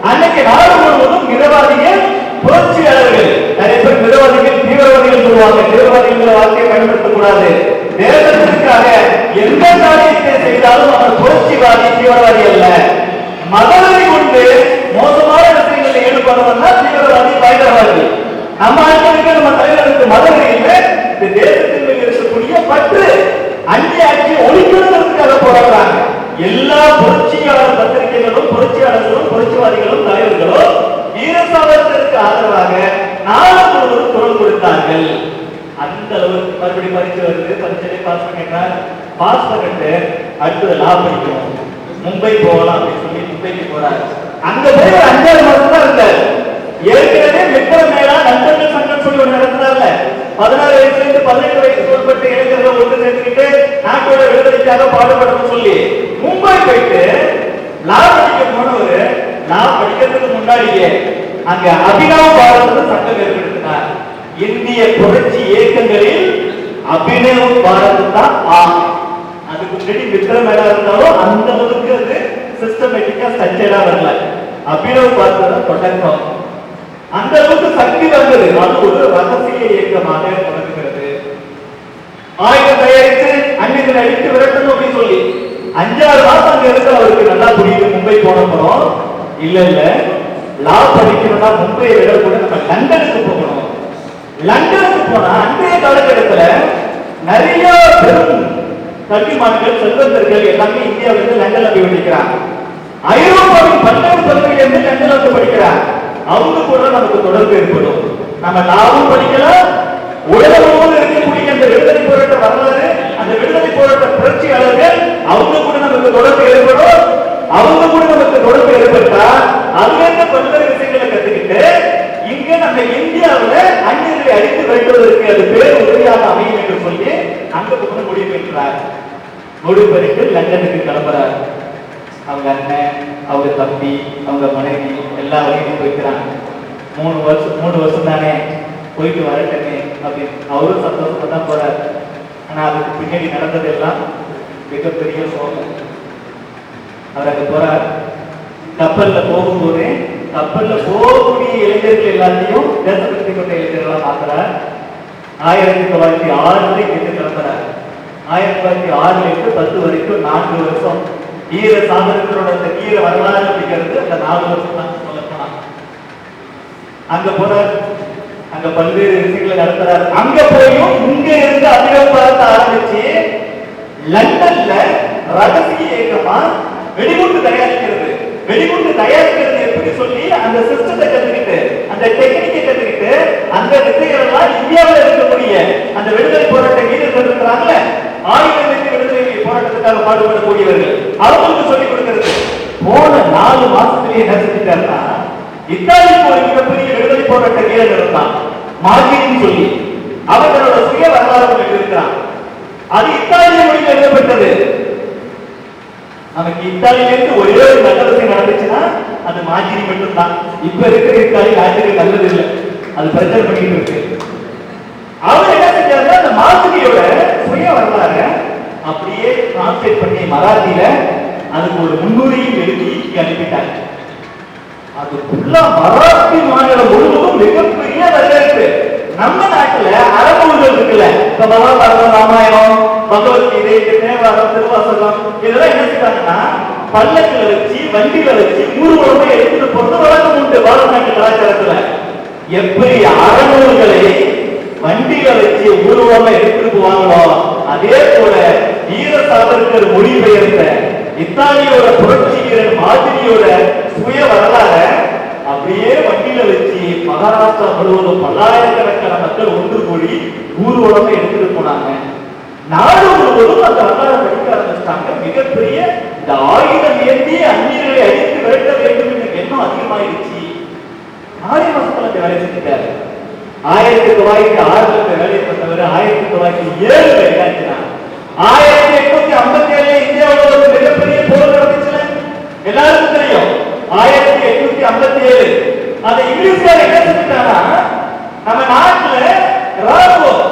அன்னைக்கு நாடு முழுவதும் மிதவாதிகள் புரட்சியாளர்கள், நிறைய பேர் மிதவாதிகள் தீவிரவாதிகள் சொல்லுவாங்க. தீவிரவாதிகள் வார்த்தையை பயன்படுத்தக்கூடாது. தேசத்திற்காக எந்த காரியத்தை செய்தாலும் அவர் புரட்சிவாதி தீவிரவாதி அல்ல. மதத்தை கொண்டு மோசமான விஷயங்களில் ஈடுபடுவதா தீவிரவாதி பயங்கரவாதி. நம்ம ஆட்களுக்கு நம்ம தலைவருக்கு மதம் இல்லை. இந்த தேசத்தின் மேல் இருக்கக்கூடிய பற்று அந்நிய ஆட்சியை ஒழிக்கிறதுக்காக போராடுறாங்க. எல்லா புரட்சியாளர் பத்திரிகைகளும் புரட்சியாளர்களும் புரட்சிவாதிகளும் தலைவர்களும் வீர சாவர்கருக்கு ஆதரவாக நாடு முழுவதும் குரல் கொடுத்தார்கள். அந்த அளவுக்கு மறுபடியும் பரிசு வருது. பரிசை பாஸ் பண்ணிட்டார். பாஸ் பண்ணிட்டு அடுத்தது லா படிக்கணும், மும்பை போகலாம் அப்படின்னு சொல்லி மும்பைக்கு போறாரு. அங்க போய் ஒரு 5 மாசம் தான் இருந்தார். ஏற்கனவே மித்திர மேலா நண்பர்கள் சங்கம் சொல்லி ஒன்று நடத்தினார்ல, 16 வயசுல இருந்து 18 வயசுக்கு உட்பட்ட இளைஞர்கள் ஒன்று சேர்த்துக்கிட்டு நாட்டோட விடுதலைக்காக பாடுபடணும்னு சொல்லி மும்பை போயிட்டு லா படிக்க போனவர், லா படிக்கிறதுக்கு முன்னாடியே அங்க அபினவ் பாரத் சட்டம் ஏற்படுத்தினார். இந்திய புரட்சி இயக்கங்களில் அபினவ் பாரத் தான் அதுக்கு முன்னாடி மித்திர மேலா இருந்தாலும் அந்த அளவுக்கு அது சிஸ்டமேட்டிக்கா ஸ்ட்ரக்சர்டா வரல. அபினவ் பாரத் தான் தொடக்கம். அந்த அளவுக்கு சக்தி வந்தது. அது ஒரு ரகசிய இயக்கமாக தொடங்குகிறது. ஆயுதம் தயாரித்து அன்னைக்கு அடித்து விரட்டணும் அப்படின்னு சொல்லி 5-6 மாசம் அங்க இருக்க அவருக்கு நல்லா புரியுது. மும்பை போனப்பறம் இல்ல லா படிக்கணும்னா மும்பையை விட கூட நம்ம லண்டனுக்கு போகணும். லண்டனுக்கு போனா அன்றைய காலகட்டத்துல நிறைய பெரும் கல்விமான்கள் செல்வந்தர்கள் எல்லாமே இந்தியாவிலிருந்து லண்டன்ல போய் படிக்கிறாங்க. ஐரோப்பாவின் பல்வேறு பகுதிகளிலிருந்து லண்டன்ல வந்து படிக்கிறாங்க. அவங்க கூட நமக்கு தொடர்பு ஏற்படும். நம்ம லாவும் படிக்கலாம், உலகம் முழுவதும் இருக்கக்கூடிய அந்த விடுதலை போராட்ட வரலாறு, அந்த விடுதலை போராட்ட புரட்சியாளர்கள் அவங்க கூட நமக்கு தொடர்பு ஏற்படும். அவங்க கூட நமக்கு தொடர்பு ஏற்பட்டா அதுல பல்வேறு விஷயங்களை கத்துக்கிட்டு இங்க நம்ம இந்தியாவில அந்நியர்களை அடித்து விரட்டுவதற்கு அது பேர் உதவியாக அமையும் என்று சொல்லி அங்க போன முடிவு பெற்றார். முடிவு பெற்று லண்டனுக்கு கிளம்புறார். அவங்க அண்ணன், அவங்க தம்பி, அவங்க மனைவி எல்லா வகையும் போய்க்கிறாங்க. 3 வருஷம் தானே போயிட்டு வரட்டனே அப்படின்னு அவரும் சந்தோஷமா தான் போறாரு. ஆனா அதுக்கு பின்னாடி நடந்தது எல்லாம் மிகப்பெரிய சோகம். அவர் அங்க போறார். கப்பல்ல போகும்போது கப்பல்ல போகக்கூடிய இளைஞர்கள் எல்லாத்தையும் தேசபக்தி கொண்ட இளைஞர்களா மாத்துறார். 1906 இருந்து கிளம்புறார். 1906 இருந்து 10 வரைக்கும் 4 வருஷம் வீர சாவர்கரோட அந்த வீர வரலாறு அப்படிங்கிறது அந்த 4 வருஷம் தான் சொல்லப்போனா. அங்க போறார். அங்க பல்வேறு விஷயங்களை நடத்துறாரு. அங்க போயும் இங்க இருந்து அபினவ் பாரத் ஆரம்பிச்சு லண்டன்ல ரகசிய இயக்கமா வெடிகுண்டு தயாரிக்கிறது. வெடிகுண்டு தயாரிக்கிறது எப்படி சொல்லி அந்த சிஸ்டத்தை கத்துக்கிட்டு அந்த டெக்னிக்கை கத்துக்கிட்டு அந்த வித்தைகளெல்லாம் இந்தியாவில் இருக்கக்கூடிய அந்த விடுதலை போராட்ட வீரர்கள் இருக்கிறாங்கல்ல, ஆயுதம் விடுதலை போராட்டத்துக்காக பாடுபடக்கூடியவர்கள் அவங்களுக்கு சொல்லிக் கொடுக்கிறது. போன 4 மாசத்திலேயே என்ன செஞ்சிட்டாருன்னா, இத்தாலிக்கு ஒரு மிகப்பெரிய விடுதலை போராட்ட வீரர் இருந்தான் மார்கின்னு சொல்லி. அவர்களோட சுய வரலாறு அது இத்தாலிய மொழியில் எழுதப்பட்டது. நமக்கு இத்தாலியிலிருந்து ஒரே ஒரு நல்ல விஷயம் நடந்துச்சுன்னா அது மாஜிரி மட்டும்தான். இப்ப இருக்கிற இத்தாலி ஆச்சரி நல்லது இல்லை, அது பிரச்சனை பண்ணிட்டு இருக்கு. அவர் என்ன செஞ்சாருன்னா அந்த மாஜிரியோட சுய வரலாறு அப்படியே டிரான்ஸ்லேட் பண்ணி மராத்தியில அதுக்கு ஒரு முன்னுரையும் எழுதி அனுப்பிட்டாங்க. அது ஃபுல்லா மராத்தி மாநிலம் முழுவதும் மிகப்பெரிய வரவேற்பு. நம்ம நாட்டுல அறநூல்கள் இருக்குல்ல, இப்ப மகாபாரதம், ராமாயணம், பகவத்கீதை, தேவாரம், திருவாசகம், இதெல்லாம் என்ன செய்றாங்கன்னா பல்லக்குல வச்சு வண்டியில வச்சு ஊர்வலமா எடுத்துட்டு போறது வழக்கம் உண்டு பாரத நாட்டு கலாச்சாரத்துல. எப்படி அறநூல்களை வண்டியில வச்சு ஊர்வலமா எடுத்துட்டு போவாங்களோ அதே போல வீர சாவர்கர் மொழிபெயர்ந்த இத்தாலியோட புரட்சி வீரன் மாதிரியோட சுய வரலாறு அப்படியே வண்டியில வச்சு மகாராஷ்டிரா முழுவதும் பல்லாயிரக்கணக்கான மக்கள் ஒன்று கூடி ஊர்வலமா எடுத்துட்டு போனாங்க. நாடு முழுவதும் அந்த வரலாறு படிக்க ஆரம்பிச்சிட்டாங்க. மிகப்பெரிய இந்த ஆயுதம் ஏந்தி அந்நியர்களை அழித்து விரட்ட வேண்டும் என்ற எண்ணம் அதிகமாயிருச்சு. 6 மாசத்துல அந்த வேலை செஞ்சுட்டாரு. 1906 வேலையை பண்ணவர் 1907 என்னாச்சுன்னா 1857 இந்தியாவில் ஒரு மிகப்பெரிய போர் நடந்துச்சுல, எல்லாருக்கும் தெரியும். 1857 அந்த இங்கிலீஷ்காரர் என்ன செஞ்சுட்டாங்கன்னா நம்ம நாட்டுல ராணுவம்,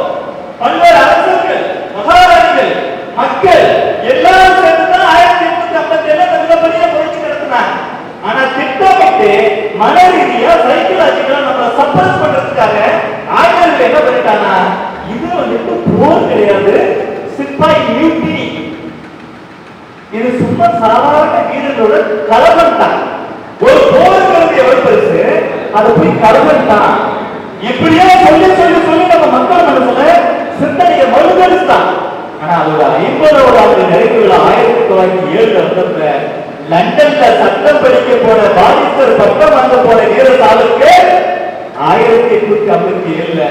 பல்வேறு அரசர்கள், மகாராணிகள், மக்கள் எல்லாரும் சேர்ந்துதான் 1857 மிகப்பெரிய புரட்சி நடத்தினாங்க. ஆனா திட்டமிட்டு மன ரீதியா சைக்கலாஜிக்கலா நம்மளை சப்ரஸ் பண்றதுக்காக ஆங்கிலேயர்கள் என்ன பண்ணிட்டாங்கன்னா இது வந்துட்டு போர் கிடையாது, சிப்பாய் மியூட்டினி. இது சும்மா சாதாரண வீரர்களோட கலவரம் தான். ஒரு போருங்கிறது எவ்வளவு பெருசு, அதை போய் கலவரம் தான். இப்படியே சொல்லி சொல்லி சொல்லி நம்ம மக்கள் மனசுல சிந்தனையை மறுதளித்தான். ஆனா அதோட 50வது நிறைவு விழா 1907 நடந்த லண்டன்ல சட்டம் படிக்க போன பாரிஸ்டர் பட்டம் வாங்க போன வீர சாவர்கர் 1857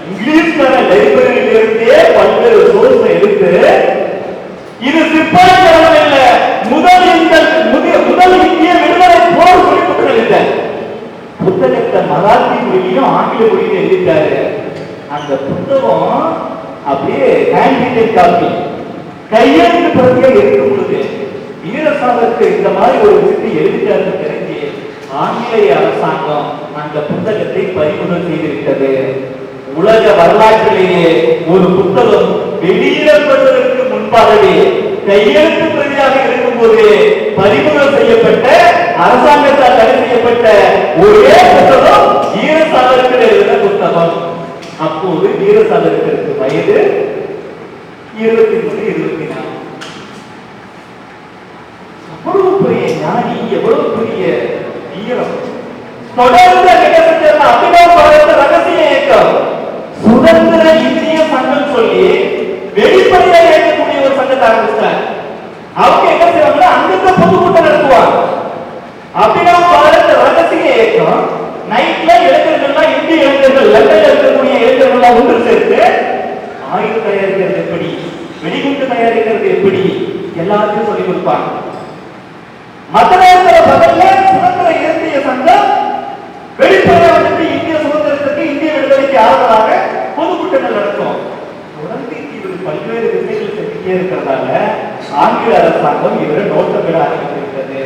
இங்கிலீஷ்கான லைப்ரரியில இருந்தே பல்வேறு சோர்ஸ் எடுத்து இது சிப்பாய் கலவரம் இல்ல, முதல் இந்திய விடுதலை போர் சொல்லி இல்லை புத்தகத்தை மராத்தி மொழியிலும் ஆங்கில மொழியிலும் எழுதிட்டாரு. அந்த புத்தகம் அப்படியே ஹேண்ட் காப்பி கையெழுத்து பிரதியா இருக்கும் பொழுது வீர சாவர்கர் இந்த மாதிரி ஒரு விஷயத்தை எழுதிட்டாரு தெரிஞ்சு ஆங்கிலேய அரசாங்கம் அந்த புத்தகத்தை பறிமுதல் செய்திருக்கிறது. உலக வரலாற்றிலேயே ஒரு புத்தகம் வெளியிடப்படுவதற்கு முன்பாகவே கையெழுத்து பிரதியாக இருக்கும் போது பறிமுதல் செய்யப்பட்ட அரசாங்கத்தால் தடை செய்யப்பட்ட ஒரே புத்தகம் வீர சாவர்கர் எழுதின புத்தகம். அப்போது வீர சாவர்கருக்கு வயது 23, 24. அவ்வளவு பெரிய ஞானி, எவ்வளவு பெரிய வீரம். தொடர்ந்து அபினவ் பாரத் ரகசிய இயக்கம் சுதந்திர இந்திய சங்கம் சொல்லி வெளிப்படையா இயக்கக்கூடிய ஒரு சங்கத்தை ஆரம்பிச்சாங்க. அவங்க என்ன செய்வாங்கன்னா அங்கங்க பொதுக்கூட்டம் நடத்துவாங்க. அபினவ் பாரத் ரகசிய இயக்கம் நைட்ல இளைஞர்கள்லாம், இந்திய இளைஞர்கள், லண்டன்ல இருக்கக்கூடிய இளைஞர்கள்லாம் ஒன்று சேர்த்து ஆயுதம் தயாரிக்கிறது எப்படி, வெடிகுண்டு தயாரிக்கிறது எப்படி எல்லாத்தையும் சொல்லிக் கொடுப்பாங்க. மற்ற நேரத்தில் பகல்ல சுதந்திர இந்திய சங்கம் வெளிப்படையா வந்துட்டு இந்திய சுதந்திரத்துக்கு, இந்திய விடுதலைக்கு ஆதரவாக பொதுக்கூட்டங்கள் நடத்தும். தொடர்ந்து இவர் பல்வேறு விஷயங்கள் செஞ்சுட்டே இருக்கிறதால ஆங்கில அரசாங்கம் இவரை நோட்டமிட ஆரம்பித்திருக்கிறது.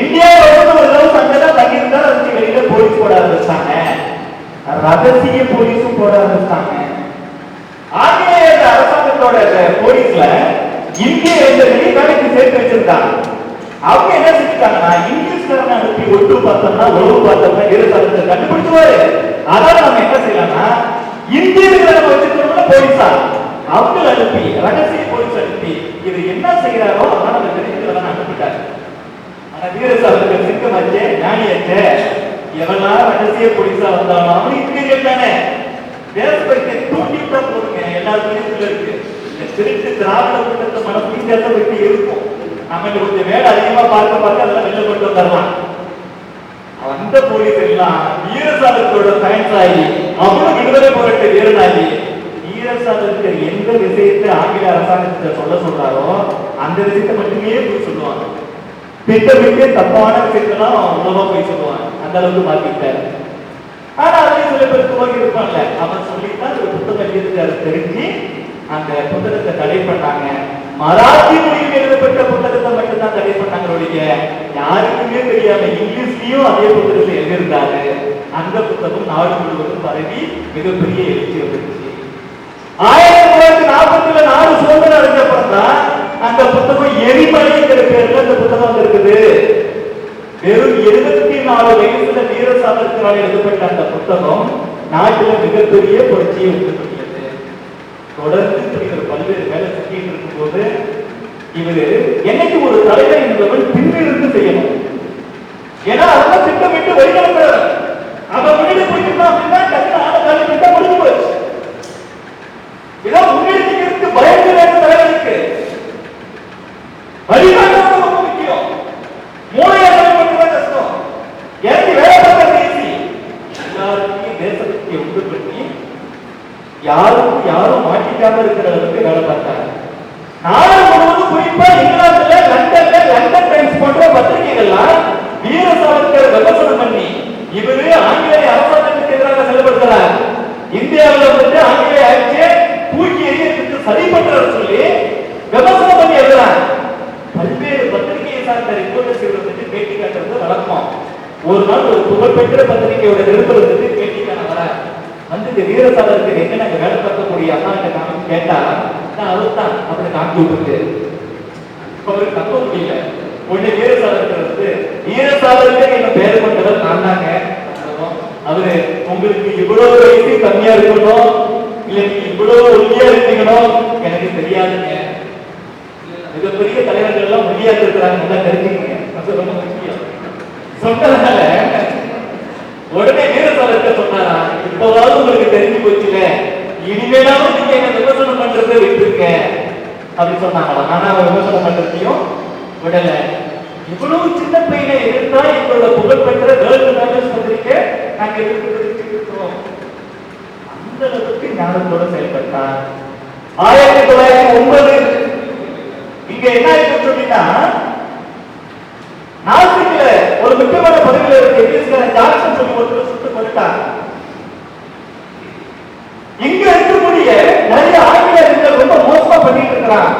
இந்தியாவில் ஒரு அளவு சங்கம் தங்கியிருந்தா அதுக்கு வெளியில போலீஸ் போட ஆரம்பிச்சாங்க, ரகசிய போலீஸும் போட ஆரம்பிச்சாங்க. ஆங்கிலேய அரசாங்கத்தோட போலீஸ்ல இந்திய இளைஞர்களை வேலைக்கு சேர்த்து வச்சிருக்காங்க. அவங்க என்ன செஞ்சுட்டாங்கன்னா இங்கிலீஷ்காரனை அனுப்பி ஒட்டு பார்த்தோம்னா உழவு பார்த்தோம்னா இருசாரத்தை கண்டுபிடிச்சுவாரு. அதால நம்ம என்ன செய்யலாம்னா இந்தியர்களை நம்ம வச்சிருக்கோம்ல போலீஸா, அவங்களை அனுப்பி ரகசிய போலீஸ் அனுப்பி இது என்ன செய்யறாரோ அதான் நம்ம தெரிஞ்சுக்கலாம் அனுப்பிட்டாரு. ஆனா வீர சாவர்கர் சிங்கமாச்சே, ஞானியாச்சே, எவெல்லாம் ரகசிய போலீஸா வந்தாலும் அவனுக்கு இந்தியர்கள் தானே, தேசபக்தியை தூண்டிவிட்டா போதுங்க. எல்லாருமே இருக்கு திருட்டு திராவிட கூட்டத்தை மனசு தேசபக்தி இருக்கும். நம்ம கொஞ்சம் வேலை அதிகமா பார்க்க பார்க்க அதெல்லாம் வெளில கொண்டு வந்துடலாம். அந்த போலீஸ் எல்லாம் வீர சாவர்கரோட ஃபேன்ஸ் ஆகி அவனும் விடுதலை போராட்ட வீரனாகி வீர சாவர்கர் எந்த விஷயத்தை ஆங்கில அரசாங்கத்தை சொல்றாரோ அந்த விஷயத்தை மட்டுமே போய் சொல்லுவாங்க. திட்டமிட்டு தப்பான விஷயத்தெல்லாம் உணவா போய் சொல்லுவாங்க. அந்த அளவுக்கு மாத்திட்டாரு. ஆனா அதுலயும் சில பேர் துவங்கி இருப்பாங்கல்ல, அவன் சொல்லித்தான் ஒரு புத்தகம் எழுதிருக்காரு தெரிஞ்சு அந்த புத்தகத்தை தடை பண்ணாங்க. மராத்தி மொழியில் எழுதப்பட்ட புத்தகத்தை மட்டும்தான் தடை பண்ணாங்க ஒழிய யாருக்குமே தெரியாம இங்கிலீஷ்லயும் அதே புத்தகத்தை எழுதியிருந்தாரு. அந்த புத்தகம் நாடு முழுவதும் பரவி மிகப்பெரிய எழுச்சி வந்துருச்சு. 1940 நாடு சுதந்திரம் அடைஞ்சப்பறம் தான் அந்த புத்தகம் எரிமலைங்கிற பேர்ல அந்த புத்தகம் வந்திருக்குது. வெறும் 24 வயசுல வீர சாவர்கரால் எழுதப்பட்ட அந்த புத்தகம் நாட்டில மிகப்பெரிய புரட்சியை உண்டு. தொடர்ந்து இவர் பல்வேறு வேலை செஞ்சிட்டு இருக்கும் போது இவரு என்னைக்கு ஒரு தலைவர் என்பவன் பின்னிருந்து செய்யணும். ஏன்னா அதெல்லாம் திட்டமிட்டு வழிநடத்துறாரு. அவன் முன்னாடி போயிட்டு அப்படின்னா டக்குனு ஆன காலி விட்டா முடிஞ்சு போச்சு. இதான் முன்னெடுத்து பயங்கர தலைவருக்கு வழிகாட்டம் ரொம்ப முக்கியம். மூளையா மட்டும்தான் கஷ்டம். எனக்கு வேலை பார்க்கறது ஈஸி. எல்லாருக்கும் தேசபக்தியை உண்டு பண்ணி யாரும் மாட்டிக்காம இருக்கிற அளவுக்கு வேலை பார்த்தாங்க. நாடு முழுவதும் குறிப்பா இங்கிலாந்துல லண்டன் டைம்ஸ் போன்ற பத்திரிகைகள்லாம் வீர சாவர்கர் விமர்சனம் பண்ணி இவரு ஆங்கிலேய அரசாங்கத்துக்கு எதிராக செயல்படுகிறார், இந்தியாவில் வந்து ஆங்கிலேய ஆட்சியை தூக்கி எறியத்துக்கு சரி பண்றாரு சொல்லி விமர்சனம் பண்ணி எழுதுறாங்க. பல்வேறு பத்திரிகையை சார்ந்த ரிப்போர்ட்டர்ஸ் இவருக்கு பேட்டி காட்டுறது வழக்கம். ஒரு நாள் ஒரு புகழ்பெற்ற பத்திரிகையோட நிருபருக்கு பேட்டி காண வர வந்து இந்த வீர சாவர்கர் என்ன நாங்க வேலை பார்க்கக்கூடிய அண்ணா காமிச்சு கேட்டா அவர் தான் அப்படி காமிச்சு விட்டுருக்கு. அவருக்கு தப்ப முடியல. உடனே வீர சாவர்கர் வந்து வீர சாவர்கர் என்ன பேர் கொண்டவர் நான் தாங்க. அவரு உங்களுக்கு இவ்வளவு வயசு கம்மியா இருக்கணும் இல்ல நீங்க இவ்வளவு ஒல்லியா இருக்கீங்களோ எனக்கு தெரியாதுங்க. மிகப்பெரிய தலைவர்கள் எல்லாம் ஒல்லியா இருக்கிறாங்க, நல்லா தெரிஞ்சுக்கங்க. ரொம்ப முக்கியம் சொன்னதுனால உடனே வீர சாவர்கர் சொன்னாரா, இப்பவாவது உங்களுக்கு தெரிஞ்சு போச்சுல, இனிமேலாவது நீங்க என்ன விமர்சனம் பண்றதை விட்டுருக்க அப்படின்னு சொன்னாங்களா. ஆனா அவர் விமர்சனம் பண்றதையும் விடல. இவ்வளவு சின்ன பையனை இருந்தா எங்களோட புகழ்பெற்ற வேர்ல்டு மேனேஜ் பத்திரிக்கை நாங்க இருக்கிறோம். அந்த அளவுக்கு ஞானத்தோட செயல்பட்டார். 1909 இங்க என்ன ஆயிடுச்சு சொன்னீங்கன்னா, நாசிக்ல ஒரு முக்கியமான பதவியில் இருக்க இங்கிலீஷ்காரன் ஜாக்சன் சொல்லி ஒருத்தர் சுட்டு கொண்டுட்டார். இங்க இருக்கக்கூடிய நிறைய ஆங்கிலேயர்கள் ரொம்ப மோசமா பண்ணிட்டு இருக்கிறான்.